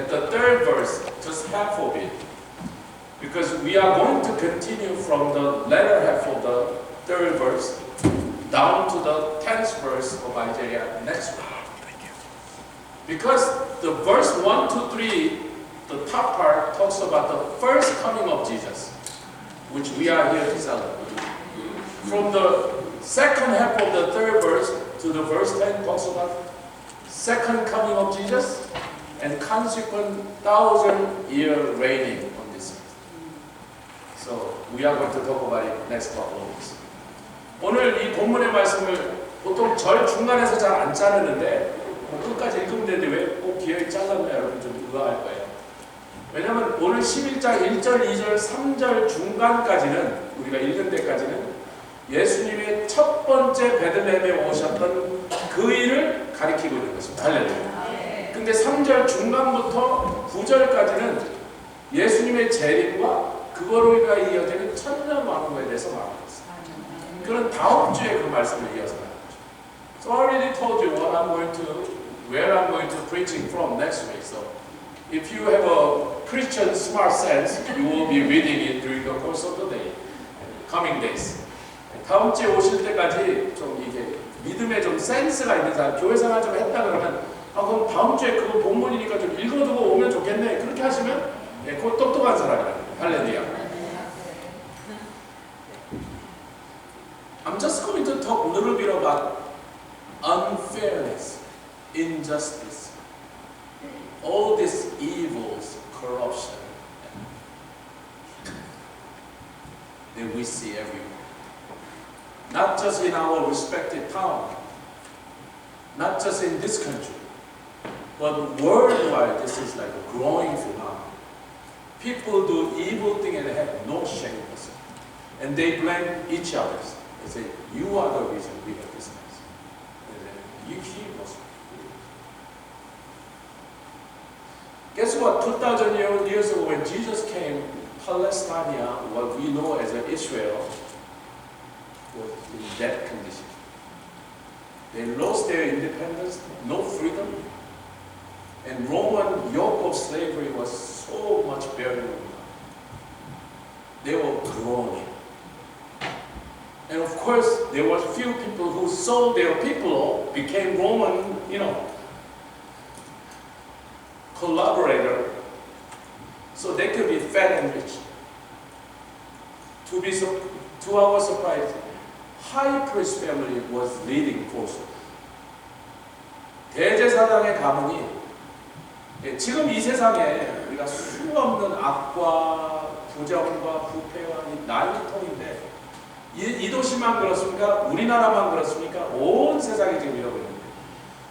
at the third verse, just half of it. Because we are going to continue from the latter half of the third verse down to the 10th verse of Isaiah next week. Because the verse 1 to 3, the top part talks about the first coming of Jesus, which we are here to celebrate. From the second half of the third verse to the verse 10 talks about second coming of Jesus and consequent 1,000-year reigning on this earth. So we are going to talk about it next couple of weeks. 오늘 이 본문의 말씀을 보통 절 중간에서 잘 안 자르는데 끝까지 읽으면 되는데 왜 꼭 기어이 잘랐나 여러분 좀 의아할 거예요. 왜냐하면 오늘 11장 1절, 2절, 3절 중간까지는 우리가 읽은 데까지는 예수님의 첫 번째 베들레헴에 오셨던 그 일을 가리키고 있는 것입니다. 할렐루야. 근데 3절 중간부터 9절까지는 예수님의 재림과 그거로 이어지는 천년 왕국에 대해서 말하고 있습니다. 그런 다음 주에 그 말씀을 이어서 말하는 거죠. So I already told you where I'm going to preaching from next week. So if you have a Christian smart sense, you will be reading it during the course of the day, coming days. 다음 주에 오실 때까지 좀 이게 믿음에 좀 센스가 있는 사람, 교회 생활 좀 했다 그러면 그럼 다음 주에 그거 본문이니까 좀 읽어두고 오면 좋겠네. 그렇게 하시면 그 똑똑한 사람이라는 거예요. 할렐루야. I'm just going to talk a little bit about unfairness, injustice, all these evils, corruption that we see everywhere. Not just in our respected town, not just in this country, but worldwide this is like a growing phenomenon. People do evil things and have no shame of it. And they blame each other. They say, you are the reason we have this mess. You keep us. Guess what? 2,000 years ago when Jesus came, Palestine, what we know as Israel, was in that condition. They lost their independence, no freedom, and Roman yoke of slavery was so much bearing on them. They were groaning. And of course, there were few people who sold their people, became Roman, collaborator, so they could be fat and rich. To our surprise, high priest family was leading force. 대제사장의 가문이 지금 이 세상에 우리가 수없는 악과 부정과 부패와 난리통인데 이 도시만 그렇습니까? 우리나라만 그렇습니까? 온 세상이 지금 이러고 있는데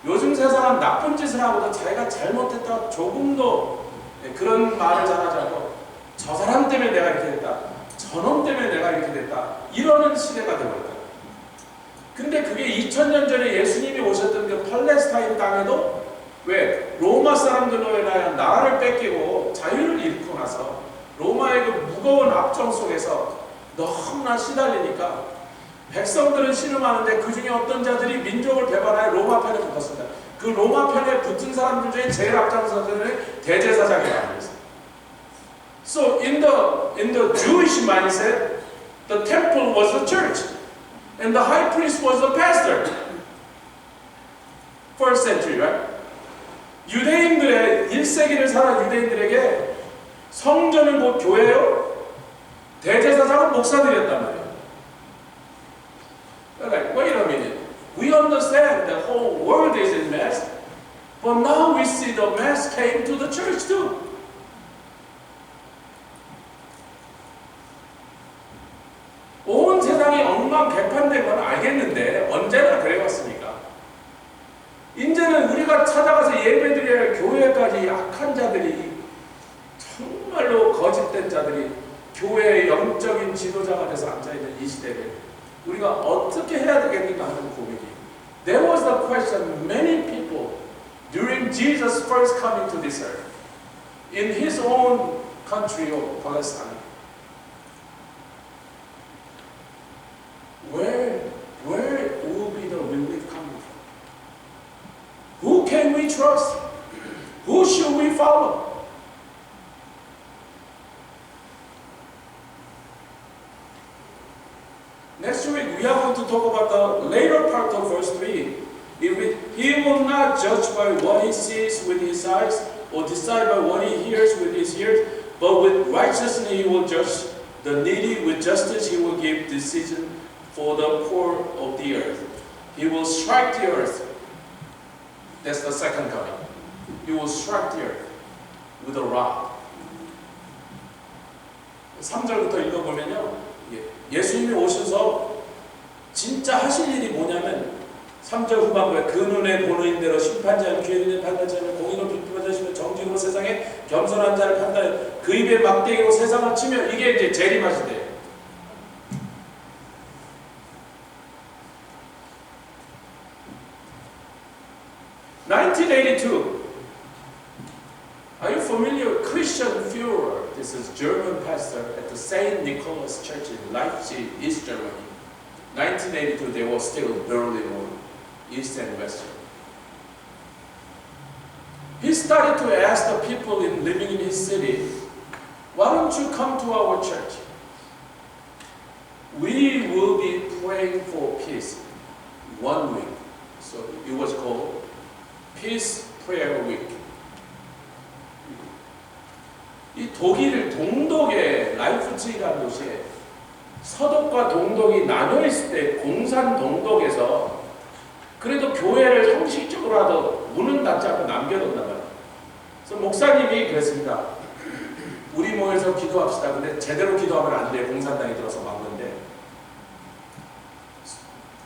요즘 세상은 나쁜 짓을 하고도 자기가 잘못했다 조금도 그런 말을 잘하지 않고 저 사람 때문에 내가 이렇게 됐다 저놈 때문에 내가 이렇게 됐다 이러는 시대가 되어버렸다. 근데 그게 2000년 전에 예수님이 오셨던 그 팔레스타인 땅에도 왜? 로마 사람들로 인하여 나라를 뺏기고 자유를 잃고 나서 로마의 그 무거운 압정 속에서 너무나 시달리니까 백성들은 신음하는데 그 중에 어떤 자들이 민족을 배반하여 로마 편에 붙었습니다. 그 로마 편에 붙은 사람들 중에 제일 앞장서서는 대제사장이라고 했어요. So in the Jewish mindset, the temple was the church, and the high priest was the pastor. First century, right? 유대인들의 1세기를 살아 유대인들에게 성전은 곧 교회요, 대제사장은 목사들이었단 말이에요. They're like, wait a minute. We understand the whole world is in mess, but now we see the mess came to the church too. 온 세상이 엉망개판된 건 알겠는데 언제나 그래왔습니까? 이제는 우리가 찾아가서 예배드려야 할 교회까지 약한 자들이 정말로 거짓된 자들이 교회의 영적인 지도자가 돼서 앉아있는 이 시대를 우리가 어떻게 해야 되겠는가 하는 고민이 There was the question many people during Jesus' first coming to this earth in his own country of Palestine Where will be the relief coming from? Who can we trust? Who should we follow? Next week, we are going to talk about the later part of verse 3. He will not judge by what he sees with his eyes, or decide by what he hears with his ears, but with righteousness he will judge the needy. With justice he will give decision for the poor of the earth. He will strike the earth. That's the second coming. He will strike the earth with a rod. 3절부터 읽어보면요, 예수님이 오셔서 진짜 하실 일이 뭐냐면 3절 후반부에 그 눈에 보는 대로 심판자는 기회 있는 판단자는 공의로 비판하시며 정직으로 세상에 겸손한 자를 판단해 그 입에 막대기로 세상을 치며, 이게 이제 재림하시대요. (1982) Are you familiar with Christian Führer? This is German pastor at the St. Nicholas Church in Leipzig, East Germany. 1982, they were still Berlin Wall, East and West Germany. He started to ask the people living in his city, why don't you come to our church? We will be praying for peace 1 week. So it was called Peace Prayer Week. 이 독일 동독의 라이프치히라는 도시에 서독과 동독이 나눠 있을 때 공산 동독에서 그래도 교회를 형식적으로라도 문은 닫지 않고 남겨놓는단 말이에요. 그래서 목사님이 그랬습니다. 우리 모여서 기도합시다. 근데 제대로 기도하면 안 돼. 공산당이 들어서 막는데.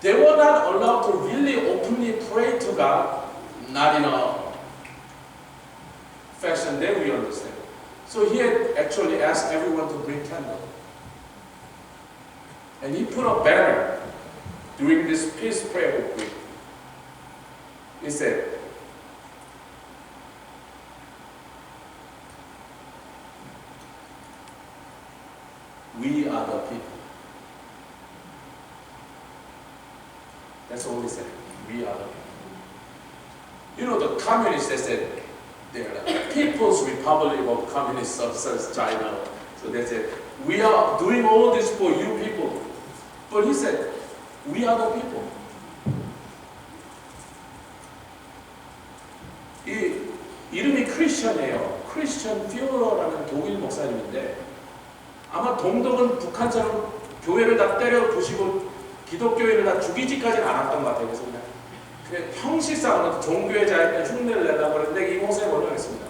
They were not allowed to really openly pray to God, not in a fashion that we understand. So he had actually asked everyone to bring candle. And he put a banner during this peace prayer week. He said, we are the people. That's all he said. We are the people. You know, the communists, they said, they're like People's Republic of Communist of China. So they said, we are doing all this for you people. But he said, we are the people. 이 이름이 크리스천이에요. 크리스천 퓨러라는 독일 목사님인데, 아마 동독은 북한처럼 교회를 다 때려 부시고 기독교인을 다 죽이지까지는 않았던 것 같아요. 그래서 그냥 형식상으로 종교의 자유에 흉내를 내려고 그랬는데, 이 목사님 뭐라고 했습니다.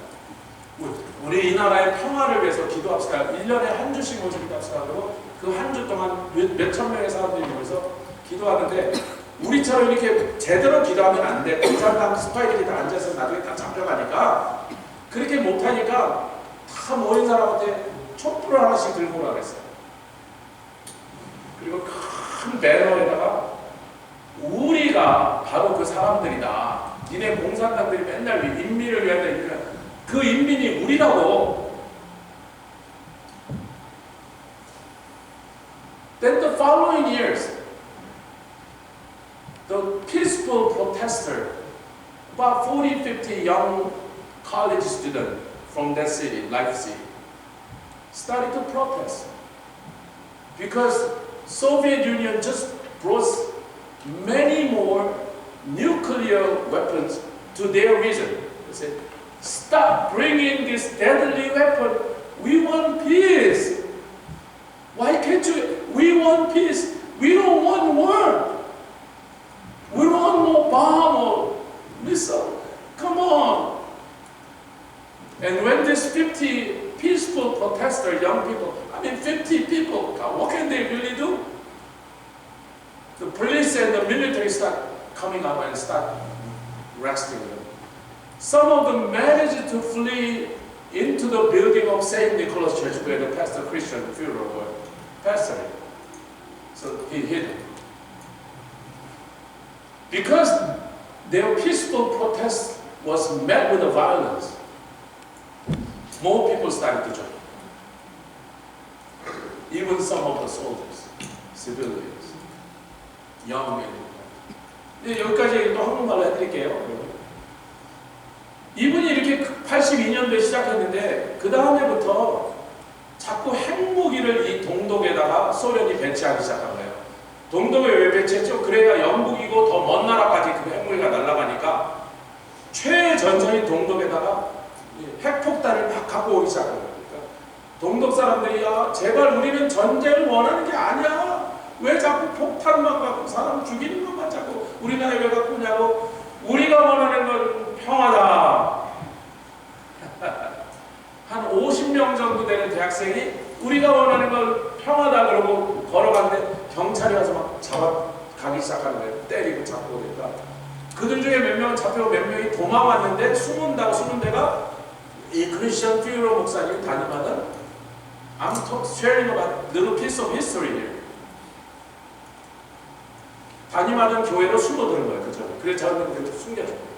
우리 이 나라의 평화를 위해서 기도합시다. 1년에 한 주씩 모여서 기도합시다. 그리고 그 한 주 동안 몇천 명의 사람들이 모여서 기도하는데, 우리처럼 이렇게 제대로 기도하면 안 돼. 공산당 스파이들이 다 앉아서 나중에 다 잡혀가니까, 그렇게 못하니까 다 모인 사람한테 촛불을 하나씩 들고 오라 그랬어요. 그리고 큰 배너에다가 우리가 바로 그 사람들이다. 니네 공산당들이 맨날 인민을 위한다. 그 인민이 우리라고. Then the following years, the peaceful protester, about 40, 50 young college students from that city, Leipzig, started to protest because Soviet Union just brought many more nuclear weapons to their region. They said, stop bringing this deadly weapon. We want peace. Why can't you? We want peace. We don't want war. We don't want no bomb or missile. Come on. And when this 50 peaceful protesters, young people, 50 people, what can they really do? The police and the military start coming up and start arresting them. Some of them managed to flee into the building of St. Nicholas Church where the pastor Christian Führer was pastoring. So he hid them. Because their peaceful protest was met with violence, more people started to join. Even some of the soldiers, civilians, young men. 여기까지 또 한국말로 해드릴게요. 이분이 이렇게 82년도에 시작했는데 그 다음에부터 자꾸 핵무기를 이 동독에다가 소련이 배치하기 시작한 거예요. 동독에 왜 배치했죠? 그래야 영국이고 더 먼 나라까지 그 핵무기가 날아가니까 최전선인 동독에다가 핵폭탄을 막 갖고 오기 시작한 거예요. 그러니까 동독 사람들이 야 제발 우리는 전쟁을 원하는 게 아니야. 왜 자꾸 폭탄만 갖고 사람 죽이는 것만 자꾸 우리나라에 왜 갖고 오냐고. 우리가 원하는 건 평화다. 한 50명 정도 되는 대학생이 우리가 원하는 건 평화다 그러고 걸어갔는데 경찰이 와서 막 잡아가기 시작하는 거예요. 때리고 잡고 그러니까 그들 중에 몇 명은 잡히고 몇 명이 도망왔는데 숨은 데가 이 크리스천 피우로 목사님이 담임하는 I'm sharing about little piece of history here. 담임하는 교회로 숨어드는 거예요. 그죠? 그래서 저는 그렇게 숨겨줘요.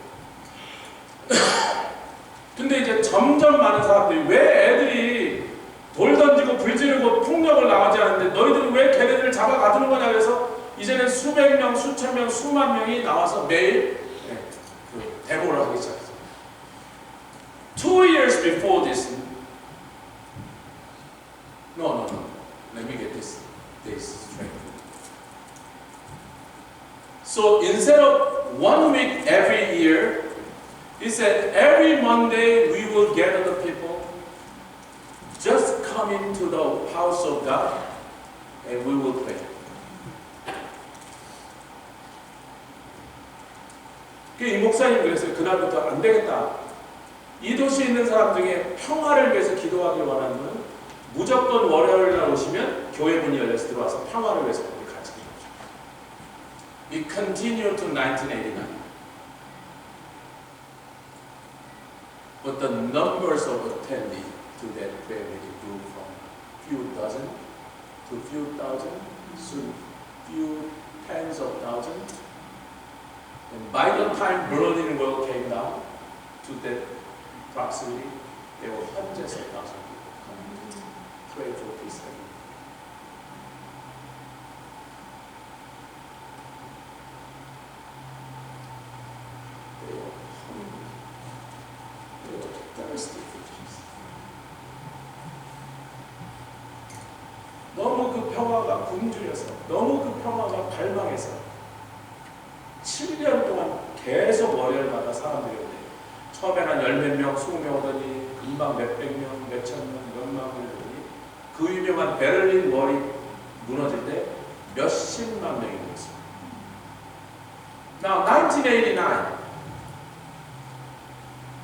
근데 이제 점점 많은 사람들이 왜 애들이 돌 던지고 불 지르고 폭력을 나가지 않는데 너희들은 왜 걔네들을 잡아 가두는 거냐 그래서 이제는 수백 명, 수천 명, 수만 명이 나와서 매일 그 데모를 하기 시작했어요. 2 years before this, no. Let me get this straight. So instead of 1 week every year, he said every Monday we will gather the people, just come into the house of God, and we will pray. 이 목사님 그랬어요. 그날부터 안 되겠다. 이 도시에 있는 사람 중에 평화를 위해서 기도하길 원하는 분은 무조건 월요일 날 오시면 교회 문이 열려서 들어와서 평화를 위해서 우리 같이 기도하죠. It continued to 1989. But the numbers of attendees to that prayer meeting grew from few dozen to few thousand, soon few tens of thousands. And by the time Berlin Wall came down to that proximity, there were hundreds of thousands of people coming to pray for peace. They were hungry. They were thirsty for peace. 너무 그 평화가 굶주려서, 너무 그 평화가 갈망해서 7년 동안 계속 월요일마다 사람들이 오는데 처음에는 한 10몇 명, 20명 오더니 금방 몇백 명, 몇천 명, 몇만 명 오더니 그 유명한 베를린 월이 무너질 때 몇십만 명이 모였습니다. Now, 1989,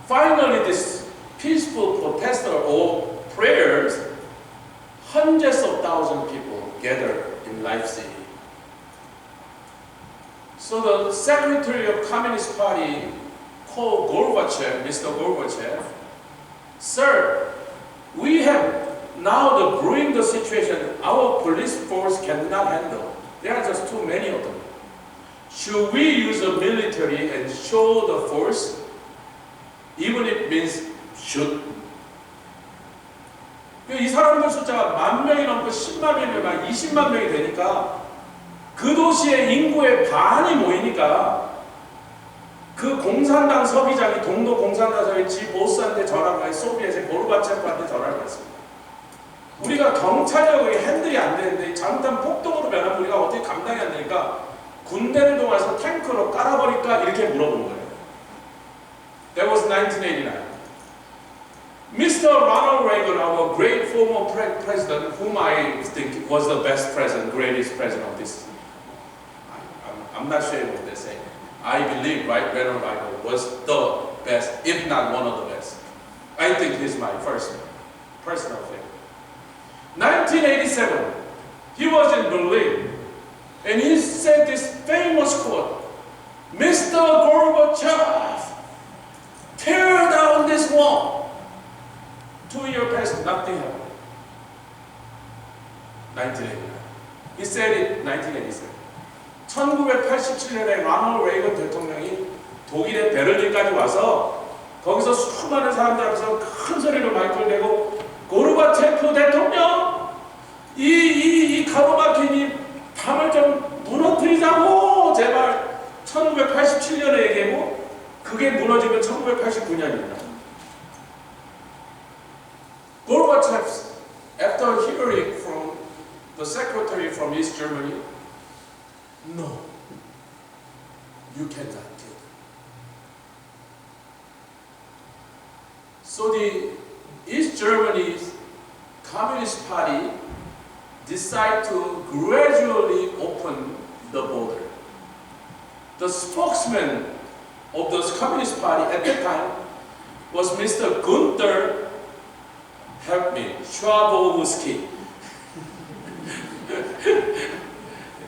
finally this peaceful protester or prayers, hundreds of thousands of people gathered in Leipzig. So the secretary of Communist Party called Gorbachev, Mr. Gorbachev, sir, we have now the brewing the situation our police force cannot handle. There are just too many of them. Should we use the military and show the force, even if it means should? 이 사람들 숫자가 10,000명이 넘고 10만 명이 막 20만 명이 되니까 그 도시의 인구의 반이 모이니까 그 공산당 서기장이 동독 공산당 서기장이 지 보스한테 전화를 해서 소비에트의 고르바체프한테 전화를 했습니다. 우리가 경찰력이 핸들이 안 되는데 잘못하면 폭동으로 변하면 우리가 어떻게 감당이 안 되니까 군대를 동원해서 탱크로 깔아버릴까 이렇게 물어본 거예요. That was 1989. Mr. Ronald Reagan, our great former president, whom I think was the best president, greatest president of this. I'm not sure what they say. I believe Ronald Reagan was the best, if not one of the best. I think he's my first personal favorite. 1987, he was in Berlin, and he said this famous quote, Mr. Gorbachev, tear down this wall. 2 years passed, nothing happened. 1989. He said it 1987. 1987년에 라널드 레이건 대통령이 독일의 베를린까지 와서 거기서 수많은 사람들 앞에서 큰 소리로 마이크를 대고 고르바체프 대통령 이 가로막힌 이 담을 좀 무너뜨리자고 제발 1987년에 얘기하고 그게 무너지면 1989년입니다. Gorbachev, after hearing from the secretary from East Germany, no, you cannot kill them. So the East Germany's Communist Party decided to gradually open the border. The spokesman of the Communist Party at that time was Mr. Gunther, help me, Schabowski.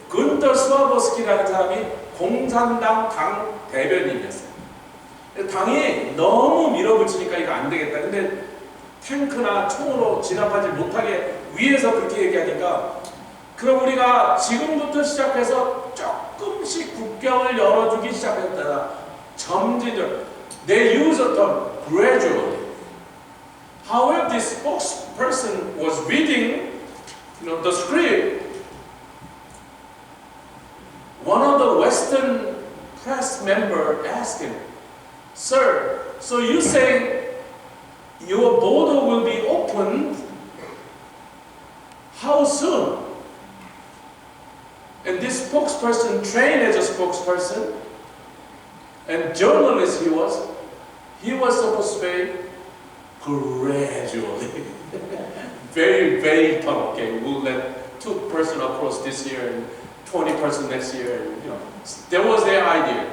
군터 스와보스키라는 사람이 공산당 당 대변인이었어요. 당이 너무 밀어붙이니까 이거 안 되겠다. 근데 탱크나 총으로 진압하지 못하게 위에서 그렇게 얘기하니까 그럼 우리가 지금부터 시작해서 조금씩 국경을 열어주기 시작했다. 점진적으로. They use the term gradually. However, this spokesperson was reading, the script. One of the Western press member asked him, "Sir, so you say your border will be opened? How soon?" And this spokesperson, trained as a spokesperson, and journalist he was supposed to say, gradually. Very, very tough. Okay, we'll let 2% across this year and 20% next year. That was their idea.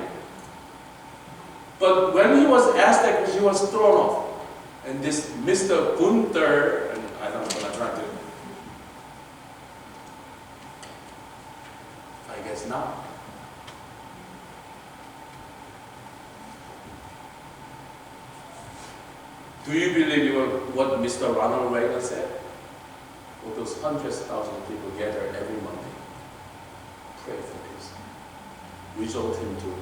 But when he was asked that question, he was thrown off. And this Mr. Gunther, and I don't know what I'm trying to do. I guess not. Do you believe what Mr. Ronald Reagan said? Well, those hundreds of thousands of people gather every Monday. Pray for peace. Result him to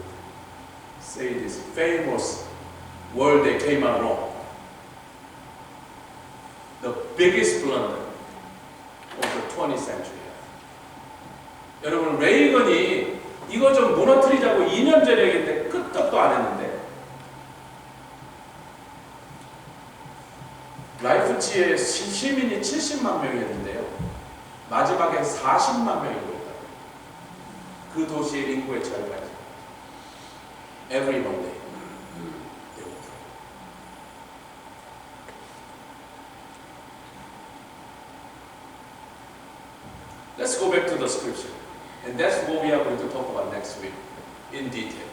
say this famous word that came out wrong. The biggest blunder of the 20th century. 여러분, 레이건이 이거 좀 무너뜨리자고 2년 전에 얘기했는데 끄떡도 안 했는데 라이프치히의 시민이 70만 명이었는데요. 마지막에 40만 명이 모였다. 그 도시의 인구의 절반이. Every Monday. They will pray. Let's go back to the scripture. And that's what we are going to talk about next week in detail.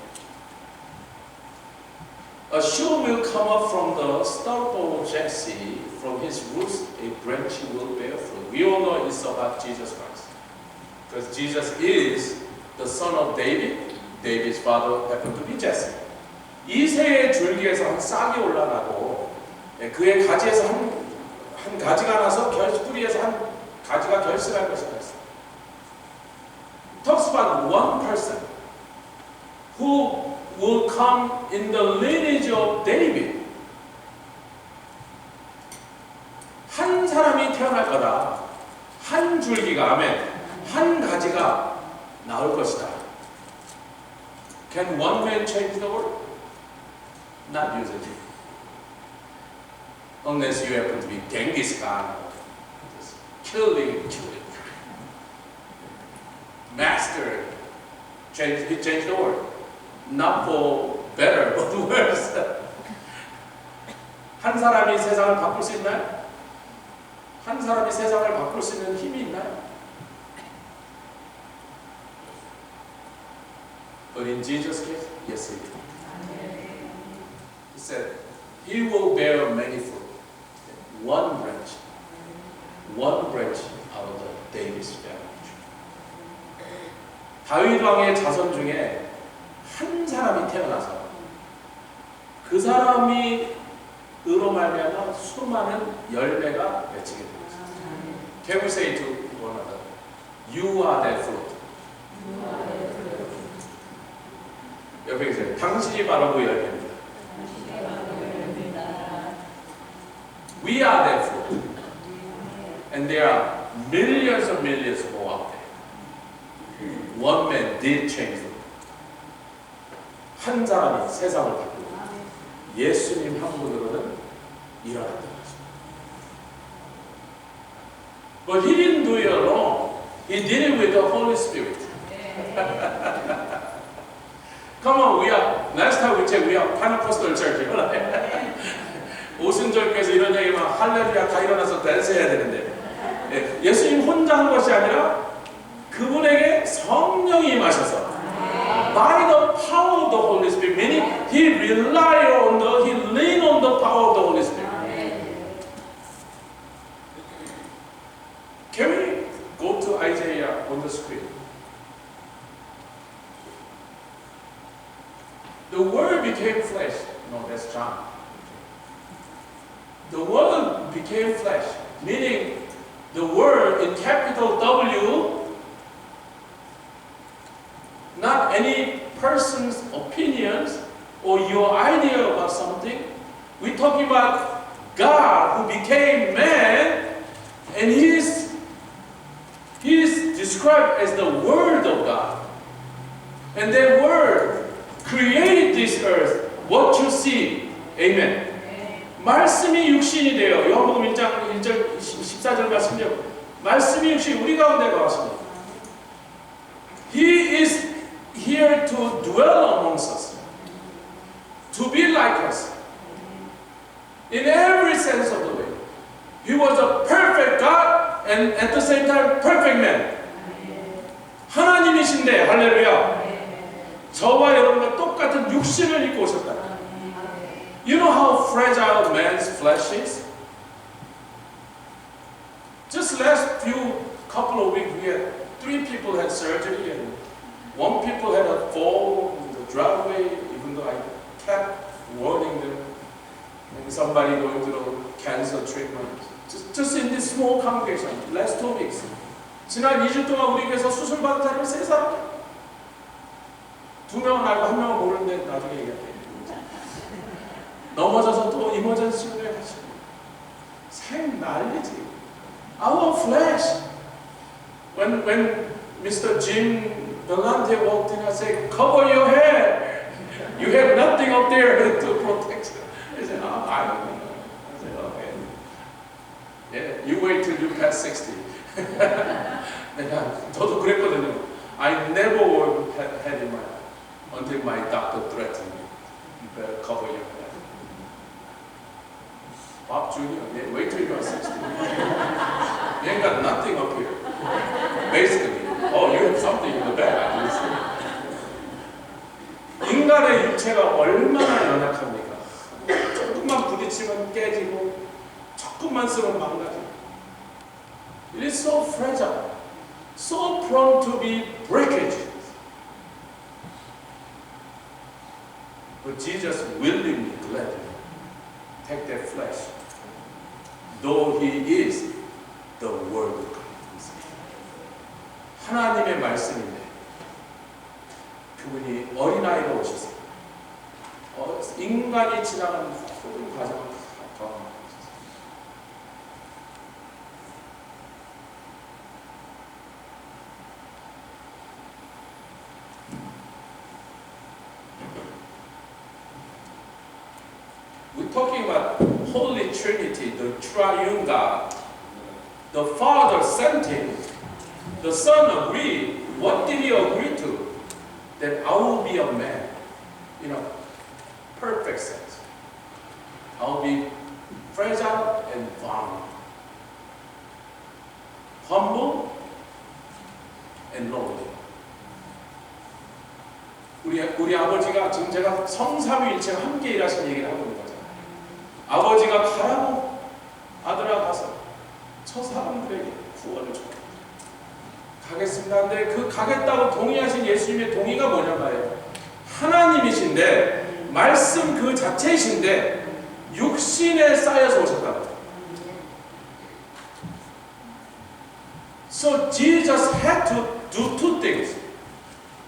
A shoot will come up from the stump of Jesse, from his roots a branch will bear fruit. We all know it's about Jesus Christ. Because Jesus is the son of David. David's father happened to be Jesse. 이새의 줄기에서 한 싹이 올라나고 그의 가지에서 한 가지가 나서 뿌리에서 한 가지가 결실할 것이다. Talks about one person who will come in the lineage of David. 한 사람이 태어날 거다. 한 줄기가, 아멘, 한 가지가 나올 것이다. Can one man change the world? Not usually. Unless you happen to be Genghis Khan, just killing. Master, he changed the world. Not for better, but worse. 한 사람이 세상을 바꿀 수 있나요? 한 사람이 세상을 바꿀 수 있는 힘이 있나요? But in Jesus' case, yes, he did. He said, he will bear many fruit. One branch out of the David's family. 다윗 왕의 자손 중에 한 사람이 태어나서 그 사람이 으로 말미암아 수많은 열매가 맺히게 됩니다. Can we say to one another, you are that fruit. 옆에 계세요. 당신이 바로 그 열매입니다. We are that fruit. And there are millions and millions more out there. One man did change the world. 한 사람이 세상을 바꾸고 예수님 한 분으로는 일어났다는 것입니다. But he didn't do it alone. He did it with the Holy Spirit. Come on, last time we checked, we are Pentecostal church. 오순절께서 이런 얘기만 할렐루야 다 일어나서 댄스 해야 되는데 예수님 혼자 한 것이 아니라 그분에게 성령이 임하셔서 by the power of the Holy Spirit, meaning he leaned on the power of the Holy Spirit. Can we go to Isaiah on the screen? The Word became flesh. No, that's John. The Word became flesh, meaning the Word in capital W, not any person's opinions or your idea about something. We're talking about God who became man, and He is described as the Word of God. And that Word created this earth, what you see. Amen. 말씀이 육신이 돼요. 요한복음 1장 1절 14절 말씀대로 말씀이 육신 우리 가운데 와십니다. He is here to dwell amongst us, to be like us, in every sense of the way. He was a perfect God and at the same time perfect man. 하나님이신데 할렐루야. 저와 여러분과 똑같은 육신을 입고 오셨다. You know how fragile man's flesh is? Just last couple of weeks, we had 3 people had surgery, and 1 people had a fall in the driveway, even though I kept warning them. And somebody going through cancer treatment. Just in this small congregation, last 2 weeks. 지난 2주 동안 우리 교회에서 수술 받은 사람이 3사람. 2명은 알고 1명은 모르는데 나중에 얘기할게요. 넘어져서 또 이머전시로 해가지고 생 난리지. Our flesh. When Mr. Jim Belante walked in, I said, cover your head. You have nothing up there to protect. He said, oh, I don't know. I said, okay. Yeah, you wait till you pass 60. 저도 그랬거든요. I never wore head in my head until my doctor threatened me. You better cover your head. Bob Jr., yeah, wait till you are 60. You ain't got nothing up here. Basically, oh, you have something in the back. 인간의 육체가 얼마나 연약합니까? 조금만 부딪히면 깨지고, 조금만 쓰면 망가지고. It is so fragile, so prone to be breakage. But Jesus willingly, gladly take that flesh, though He is the Word of God. 하나님의 말씀인데 그분이 어린아이로 오셔서 인간이 지나가는 모든 과정을 다 경험하셨어요. We're talking about Holy Trinity, the Triune God. The Father sent Him. The Son agreed. What did He agree to? That I will be a man, in a perfect sense. I will be fragile and vulnerable, humble and lowly. 우리 아버지가 지금 제가 성삼위일체가 함께 일하신 얘기를 하고 있는 거잖아요. 아버지가 가라고 아들아 가서 저 사람들에게 구원을 줘. 가겠습니다. 근데 그 가겠다고 동의하신 예수님의 동의가 뭐냐고요. 하나님이신데 말씀 그 자체이신데 육신에 쌓여서 오셨다고. So Jesus had to do 2 things.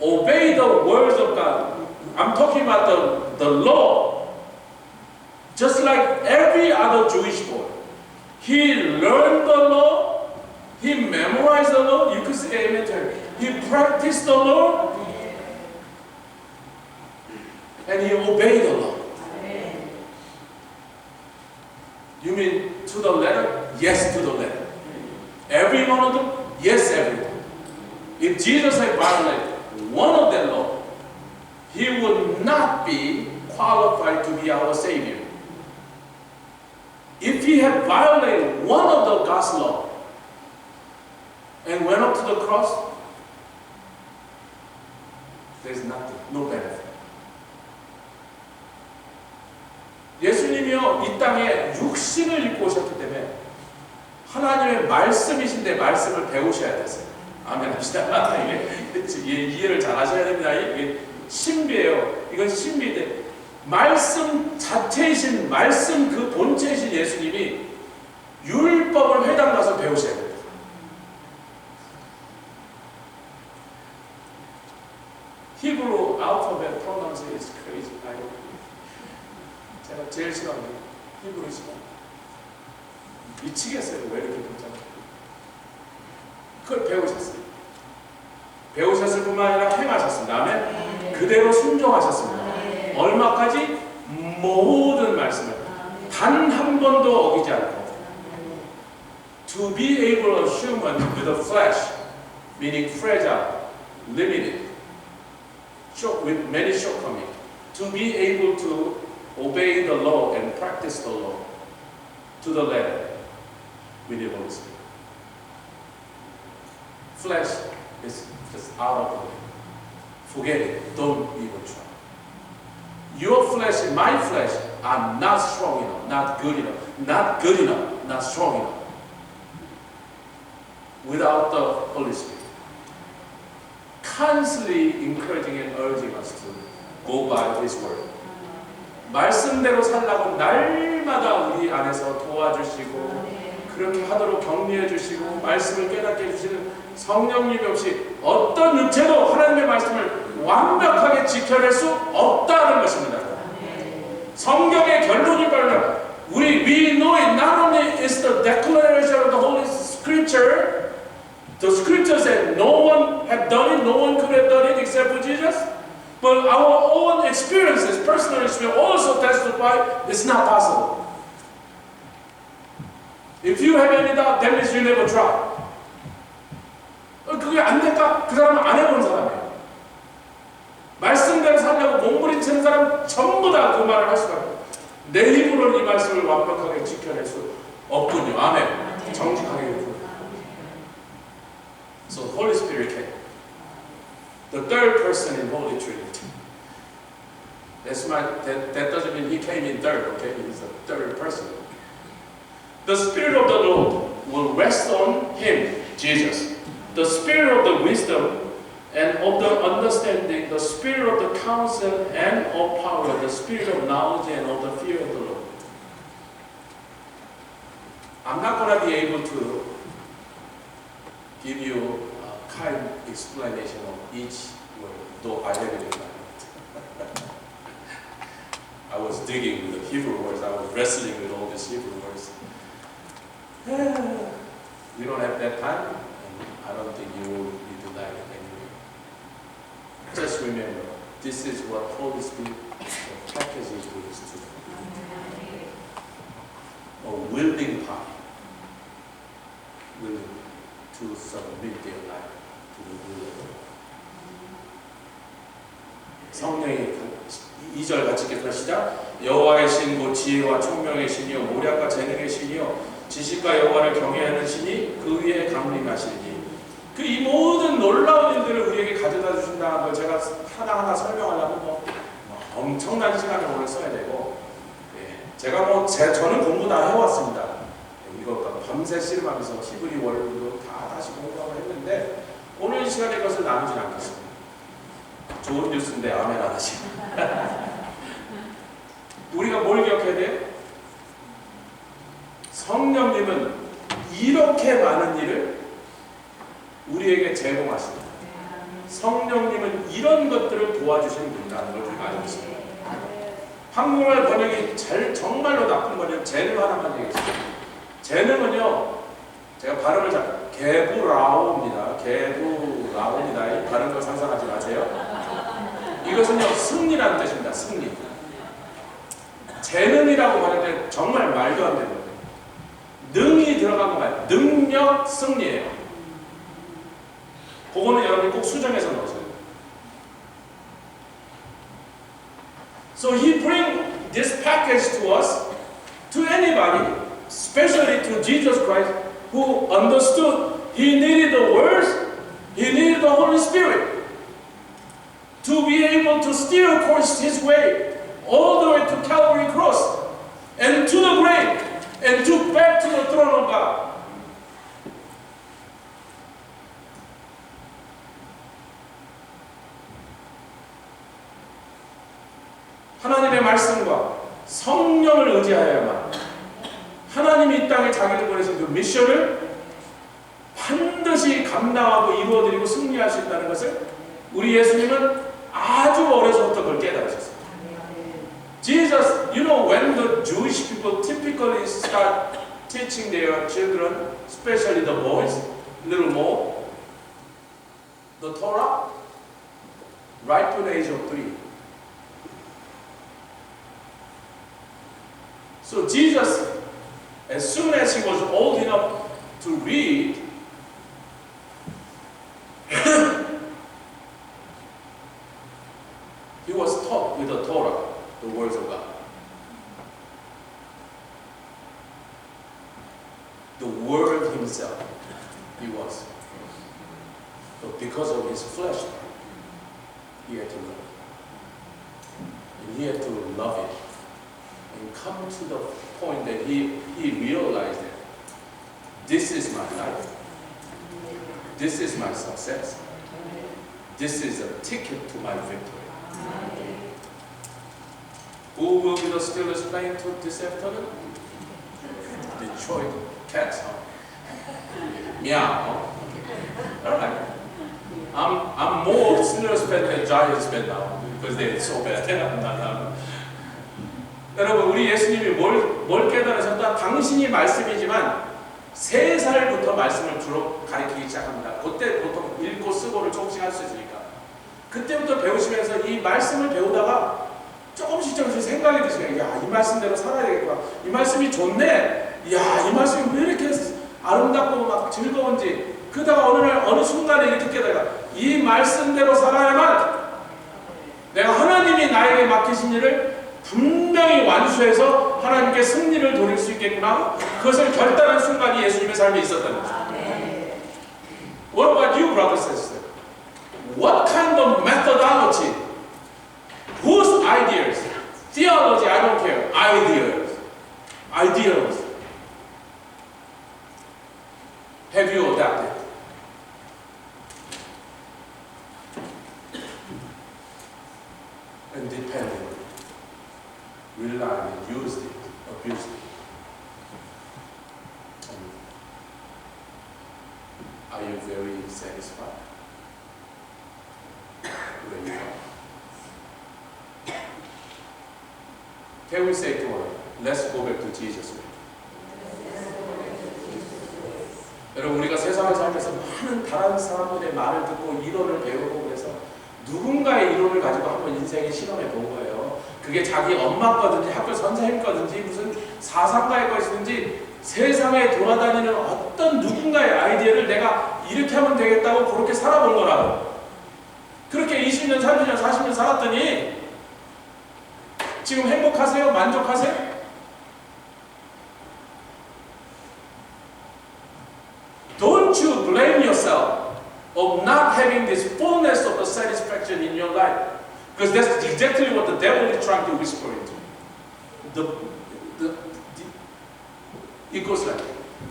Obey the words of God. I'm talking about the law. Just like every other Jewish boy. He learned the law. He memorized the law. You could say amen to him. He practiced the law. And he obeyed the law. You mean to the letter? Yes, to the letter. Every one of them? Yes, every one. If Jesus had violated one of that law, he would not be qualified to be our Savior. If he had violated one of the God's law and went up to the cross, there's nothing, no benefit. 예수님이요, 이 땅에 육신을 입고 오셨기 때문에 하나님의 말씀이신데 말씀을 배우셔야 됐어요. 아멘 합시다. 이게 이해를 잘 하셔야 됩니다. 이게 신비예요. 이건 신비인데 말씀 자체이신 말씀 그 본체이신 예수님이 율법을 회당 가서 배우셔야 됩니다. 히브리 알파벳 프로나운스 is crazy. 제가 제일 싫어하는 히브리 시간. 미치겠어요. 왜 이렇게 복잡해요? 그걸 배우셨어요. 배우셨을 뿐만 아니라 행하셨습니다. 아멘. 그대로 순종하셨습니다. 얼마까지? 모든 말씀을 단 한 번도 어기지 않고. To be able a human with a flesh, meaning fragile, limited, with many shortcomings, to be able to obey the law and practice the law to the letter, we need Holy Spirit. Flesh is just out of the way. Forget it. Don't even try. Your flesh and my flesh are not strong enough, not good enough, not good enough, not strong enough. Without the Holy Spirit. Constantly encouraging and urging us to go by His word. 말씀대로 살라고 날마다 우리 안에서 도와주시고 그렇게 하도록 격려해 주시고 말씀을 깨닫게 해주시는 성령님이 없이 어떤 육체도 하나님의 말씀을 완벽하게 지켜낼 수 없다는 것입니다. 성경의 결론이 바로 we know it not only is the declaration of the Holy Scripture. The Scripture said no one had done it, no one could have done it except for Jesus. But our own experiences, personal experience, also testify it's not possible. If you have any doubt, that means you never try. 그게 안 될까? 그 사람은 안 해본 사람이에요. 말씀대로 살려고 몸부림치는 사람 전부 다 그 말을 할 수가 없어요. 내 힘으로는 이 말씀을 완벽하게 지켜낼 수 없군요. 아멘. 정직하게. So Holy Spirit came. The third person in Holy Trinity. That doesn't mean he came in third, okay? He's the third person. The Spirit of the Lord will rest on him, Jesus. The Spirit of the wisdom and of the understanding, the Spirit of the counsel and of power, the Spirit of knowledge and of the fear of the Lord. I'm not going to be able to give you a kind explanation of each word, though I have it in mind. I was digging with the Hebrew words, I was wrestling with all these Hebrew words. We don't have that time, and I don't think you will be denied it anyway. Just remember, this is what Holy Spirit packages with us to. A willing party, willing to submit their life to the will of God. 성령이 2절 같이 읽겠습니다. 시작. 여호와의 신 곧 지혜와 총명의 신이요 모략과 재능의 신이요 지식과 여호와를 경외하는 신이 그 위에 강림하시니. 그 이 모든 놀라운 일들을 우리에게 가져다 주신다는 걸 제가 하나하나 설명하려면 엄청난 시간을 오늘 써야 되고, 제가 저는 공부 다 해왔습니다. 이거 밤새 씨름하면서 히브리 원문도 다 다시 공부하고 했는데 오늘 이 시간에 그것을 나누진 않겠습니다. 좋은 뉴스인데 아멘 안 하시고. 우리가 뭘 기억해야 돼요? 성령님은 이렇게 많은 일을 우리에게 제공하십니다. 성령님은 이런 것들을 도와주시는 분이라는 걸 우리가 알고 있습니다. 한국말 번역이 정말로 나쁜 번역 재능 하나만 얘기했습니다. 재능은요, 제가 발음을 잘 개부라오입니다. 개부라오입니다. 이 다른 걸 상상하지 마세요. 이것은요 승리라는 뜻입니다. 승리. 재능이라고 하는데 정말 말도 안 되는 거예요. 능이 들어간 거 말이에요. 능력, 승리예요. 그거는 여러분이 꼭 수정해서 넣으세요. So he bring this package to us, to anybody, especially to Jesus Christ, who understood he needed the words, he needed the Holy Spirit to be able to steer course his way all the way to Calvary cross and to the grave and to back to the throne of God. 하나님의 말씀과 성령을 의지하여야만 하나님이 이 땅에 자기를 보내신 그 미션을 반드시 감당하고 이루어드리고 승리할 수 있다는 것을 우리 예수님은 아주 어려서부터 그걸 깨달으셨어요. Jesus, you know, when the Jewish people typically start teaching their children, especially the boys, little more, the Torah, right to the age of 3. So Jesus, as soon as he was old enough to read, he was taught with the Torah, the words of God. The Word himself, he was. But because of his flesh, he had to learn. And he had to love it. And come to the point that he realized that this is my life. This is my success. This is a ticket to my victory. Who will be the Steelers playing this afternoon? Detroit Cats. Meow. All right. I'm more Steelers fan than Giants fan now because they're so bad. 여러분, 우리 예수님이 뭘 깨달으셨다? 당신이 말씀이지만 3살부터 말씀을 주로 가르치기 시작합니다. 그때 보통 읽고 쓰고를 조금씩 할 수 있으니까. 그때부터 배우시면서 이 말씀을 배우다가 조금씩 생각이 드시면, 야, 이 말씀대로 살아야 되겠구나. 이 말씀이 좋네. 야, 이 말씀이 왜 이렇게 아름답고 막 즐거운지. 그러다가 어느 순간에 이렇게 깨달아. 이 말씀대로 살아야만 내가 하나님이 나에게 맡기신 일을 분명히 완수해서 하나님께 승리를 돌릴 수 있겠구나. 그것을 결단한 순간이 예수님의 삶에 있었다는 거죠. What about you, brothers and sisters? What kind of methodology? Whose ideas? Theology, I don't care. Ideas. Have you adapted? And depended, relied, and used it, abused it. Are you very satisfied where you are? Can we say to her, let's go back to Jesus way? 여러분, 우리가 세상을 살면서 많은 다른 사람들의 말을 듣고 이론을 배우고 그래서 누군가의 이론을 가지고 한번 인생에 실험해 본 거예요. 그게 자기 엄마 거든지 학교 선생님 거든지 무슨 사상가의 것이든지 세상에 돌아다니는 어떤 누군가의 아이디어를 내가 이렇게 하면 되겠다고 그렇게 살아본 거라고. 그렇게 20년, 30년, 40년 살았더니 지금 행복하세요? 만족하세요? Don't you blame yourself of not having this fullness of the satisfaction in your life. Because that's exactly what the devil is trying to whisper into. It goes like,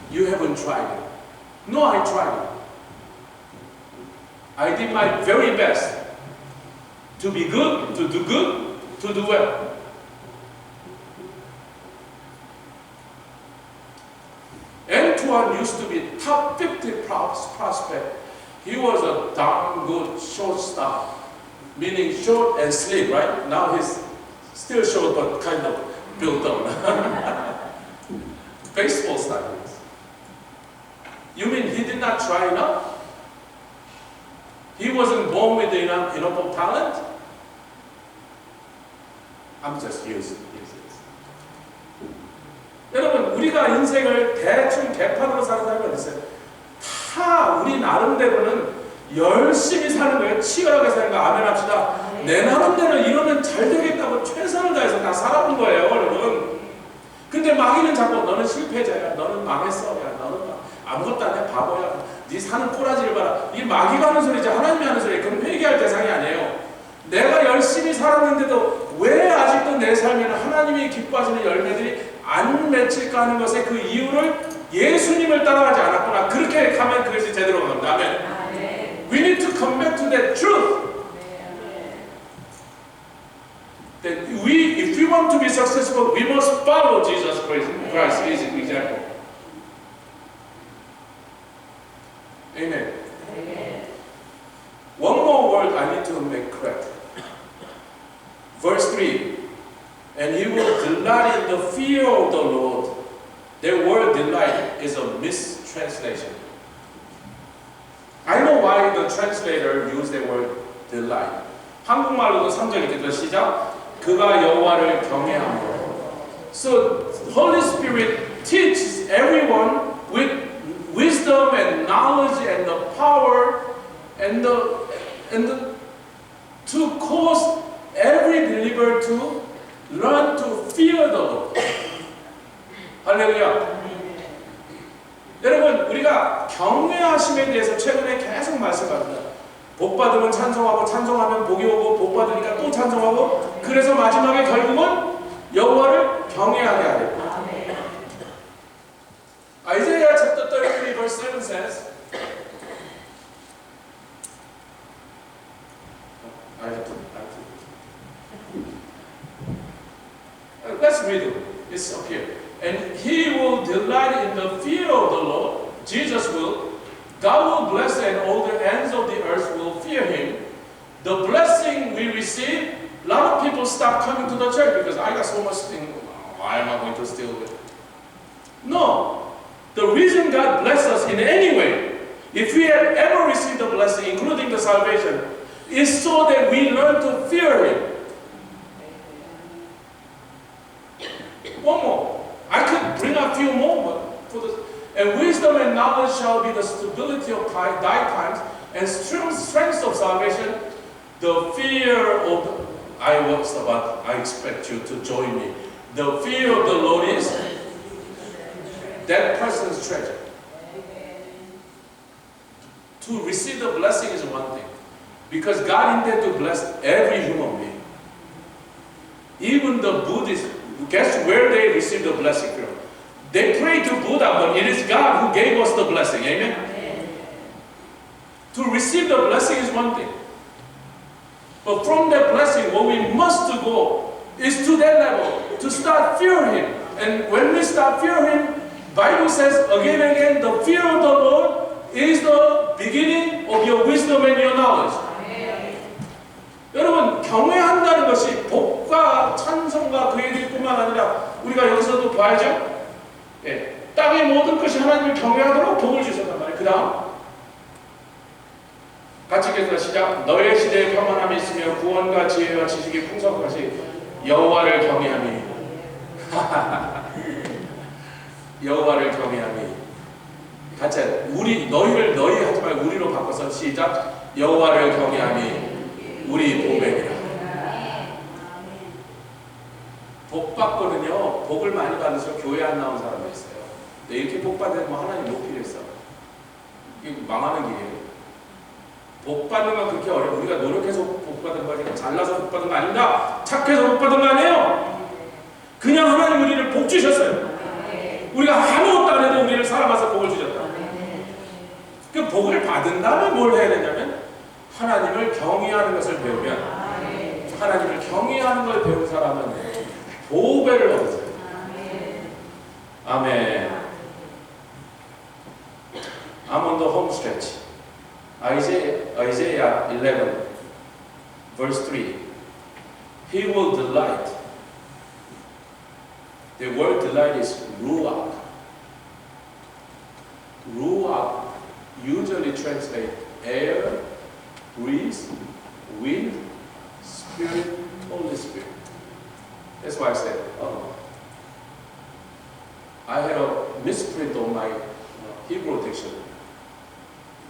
you haven't tried it. No, I tried it. I did my very best to be good, to do good, to do well. Antoine used to be top 50 prospect. He was a darn good shortstop, meaning short and slim, right? Now he's still short but kind of built up. Baseball style. You mean he did not try enough? He wasn't born with enough of talent? I'm just using it. 여러분, 우리가 인생을 대충 개판으로 사는 사람이 어디 있어요? 나름대로는 열심히 사는 거예요. 치열하게 사는 거. 아멘 합시다. 내 나름대로 이러면 잘 되겠다고 최선을 다해서 다 살아본 거예요, 여러분. 근데 마귀는 자꾸 너는 실패자야, 너는 망했어, 야, 너는 아무것도 안 해, 바보야, 네 사는 꼬라지를 봐라. 이게 마귀가 하는 소리지 하나님이 하는 소리. 그럼 회개할 대상이 아니에요. 내가 열심히 살았는데도 왜 아직도 내 삶에는 하나님이 기뻐하시는 열매들이 안 맺힐까 하는 것의 그 이유를 예수님을 따라가지 않았구나. 그렇게 가면 그것이 제대로 갑니다. 아멘. We need to come back to that truth. That if we want to be successful, we must follow Jesus Christ as an example. Amen. One more word I need to make correct. Verse 3. And he will delight in the fear of the Lord. That word delight is a mistranslation. I know why the translator used the word delight. 한국말로도 3절 이렇게 들어 시작. 그가 여호와를 경외함으로. So Holy Spirit teaches everyone with wisdom and knowledge and the power and the to cause every believer to learn to fear the Lord. 할렐루야. 여러분, 우리가 경외하심에 대해서 최근에 계속 말씀합니다. 복 받으면 찬송하고, 찬송하면 복이 오고, 복 받으니까 또 찬송하고, 그래서 마지막에 결국은 여호와를 경외하게 하려. Isaiah chapter 33 verse 7 says, let's read it. It's up here. And he will delight in the fear of the Lord. Jesus will. God will bless, and all the ends of the earth will fear him. The blessing we receive, a lot of people stop coming to the church because I got so much things. Why am I going to steal it? No. The reason God bless us in any way, if we have ever received the blessing, including the salvation, is so that we learn to fear him. One more. I could bring a few more, but for the and wisdom and knowledge shall be the stability of thy times, and strength of salvation, the fear of the, I expect you to join me. The fear of the Lord is that person's treasure. To receive the blessing is one thing, because God intended to bless every human being. Even the Buddhists, guess where they receive the blessing from? They pray to Buddha, but it is God who gave us the blessing. Amen? To receive the blessing is one thing. But from that blessing, what we must go is to that level, to start fearing him. And when we start fearing him, Bible says again and again, the fear of the Lord is the beginning of your wisdom and your knowledge. 여러분, 경외한다는 것이 복과 찬송과 그 일뿐만 아니라 우리가 여기서도 봐야죠. 예, 땅의 모든 것이 하나님을 경외하도록 복을 주셨단 말이에요. 그 다음 같이 읽겠습니다. 시작. 너의 시대에 평안함이 있으며 구원과 지혜와 지식이 풍성하시 여호와를 경외함이 여호와를 경외함이 같이 우리 너희를 너희 하지 말고 우리로 바꿔서 시작. 여호와를 경외함이 우리 보배니라. 복 받거든요. 복을 많이 받으셔 교회 안 나온 사람이 있어요. 근데 이렇게 복 받으면 하나님 높이를 했어. 이게 망하는 길이에요. 복 받는 건 그렇게 어려워. 우리가 노력해서 복 받은 거 아니라 잘나서 복 받은 거 아닙니다. 착해서 복 받은 거 아니에요. 그냥 하나님 우리를 복 주셨어요. 우리가 아무것도 안 해도 우리를 살아봐서 복을 주셨다. 그 복을 받은 다음에 뭘 해야 되냐면 하나님을 경외하는 것을 배우면 하나님을 경외하는 걸 배운 사람은 보배를 얻었어요. 아멘. I'm on the home stretch. Isaiah 11 verse 3. He will delight. The word delight is ruach. Ruach usually translate air, breeze, wind, spirit, Holy Spirit. That's why I said, I had a misprint on my Hebrew dictionary.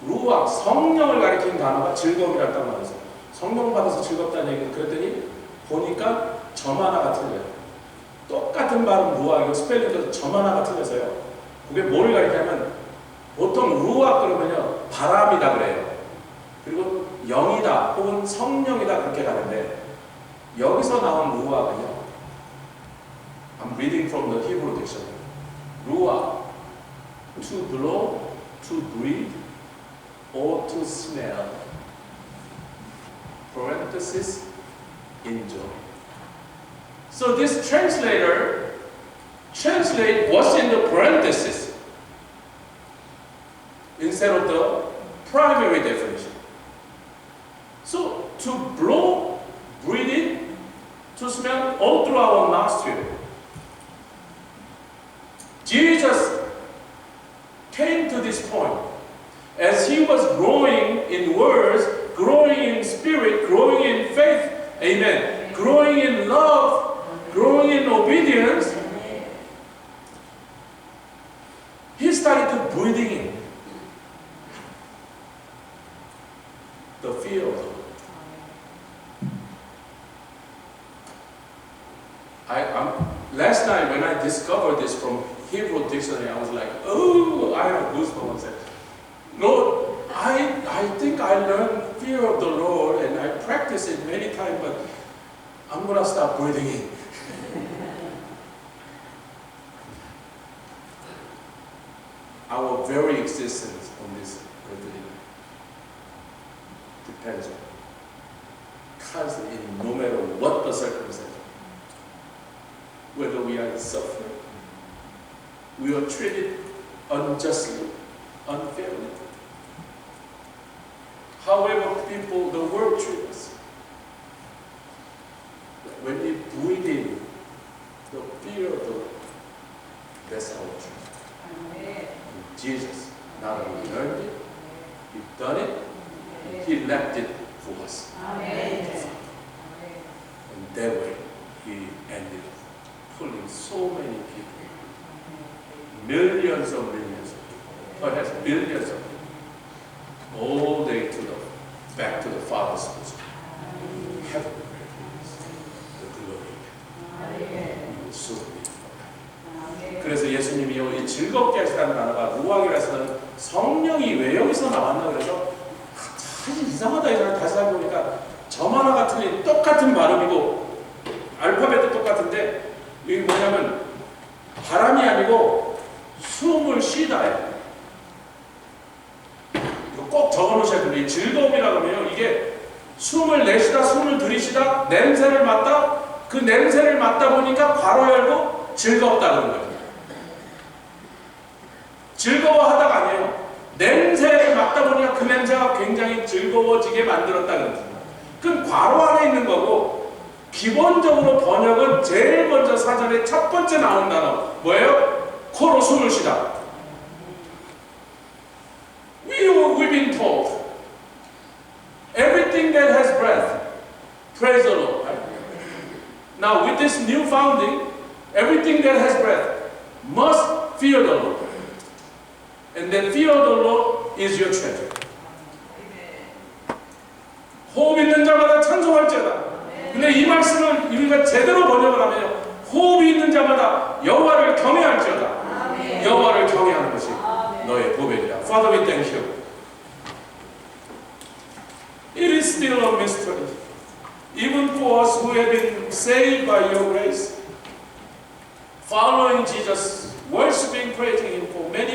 루아, 성령을 가리키는 단어가 즐거움이라고 딱 말했어요. 성령 받아서 즐겁다는 얘기는 그랬더니 보니까 점 하나가 틀려요. 똑같은 발음 루아, 이거 스펠링도 점 하나가 틀려서요. 그게 뭐를 가리키냐면 보통 루아 그러면요 바람이다 그래요. 그리고 영이다 혹은 성령이다 그렇게 가는데 여기서 나온 루아는요. I'm reading from the Hebrew dictionary. 루아, to blow, to breathe, or to smell. Parenthesis, enjoy. So this translator translate what's in the parenthesis instead of the primary definition. So to blow, breathe in, to smell all through our nostril. Jesus came to this point as he was growing in words, growing in spirit, growing in faith, amen, growing in love, growing in obedience. He started to breathing in the fear of the Lord. Last night when I discovered this from Hebrew dictionary, I was like, oh, I have goosebumps. I said, Lord, I think I learned fear of the Lord and I practice it many times, but I'm going to stop breathing in. Our very existence on this earth depends on constantly, no matter what the circumstance, whether we are suffering, we are treated unjustly, unfairly. However, people, the world treats us. When we breathe in the fear of the Lord, that's our truth. Amen. Jesus not only learned it, He done it, and He left it for us. Amen. And that way, He ended up pulling so many people, millions of people, perhaps billions of people, all day to back to the Father's bosom. Heaven, the glory. We will soon be. 그래서 예수님이 이 즐겁게 하시다는 단어가 루악이라서는 성령이 왜 여기서 나왔나 그래서 사실 이상하다 이걸 다시 살펴보니까 점 하나가 틀린 똑같은 발음이고 알파벳도 똑같은데 이게 뭐냐면 바람이 아니고 숨을 쉬다예요. 이거 꼭 적어놓으셔야 돼요. 즐거움이라고 하면요 이게 숨을 내쉬다 숨을 들이쉬다 냄새를 맡다 그 냄새를 맡다 보니까 괄호 열고 즐겁다는 거예요. 즐거워하다가 아니에요. 냄새를 맡다 보니까 그 냄새가 굉장히 즐거워지게 만들었다는 거예요. 그건 괄호 안에 있는 거고 기본적으로 번역은 제일 먼저 사전에 첫 번째 나온 단어 뭐예요? 코로 숨을 쉬다. We've been told everything that has breath, praise the Lord. Right? Now with this new founding, everything that has breath must fear the Lord. And then fear of the Lord is your treasure. 호흡 있는 자마다 찬송할지어다. 근데 이 말씀을 우리가 제대로 번역을 하면요. 호흡이 있는 자마다 여호와를 경외할지어다. 여호와를 경외하는 것이 너의 보배이다. Father, we thank you. It is still a mystery. Even for us who have been saved by your grace, following Jesus, worshiping, praising Him for many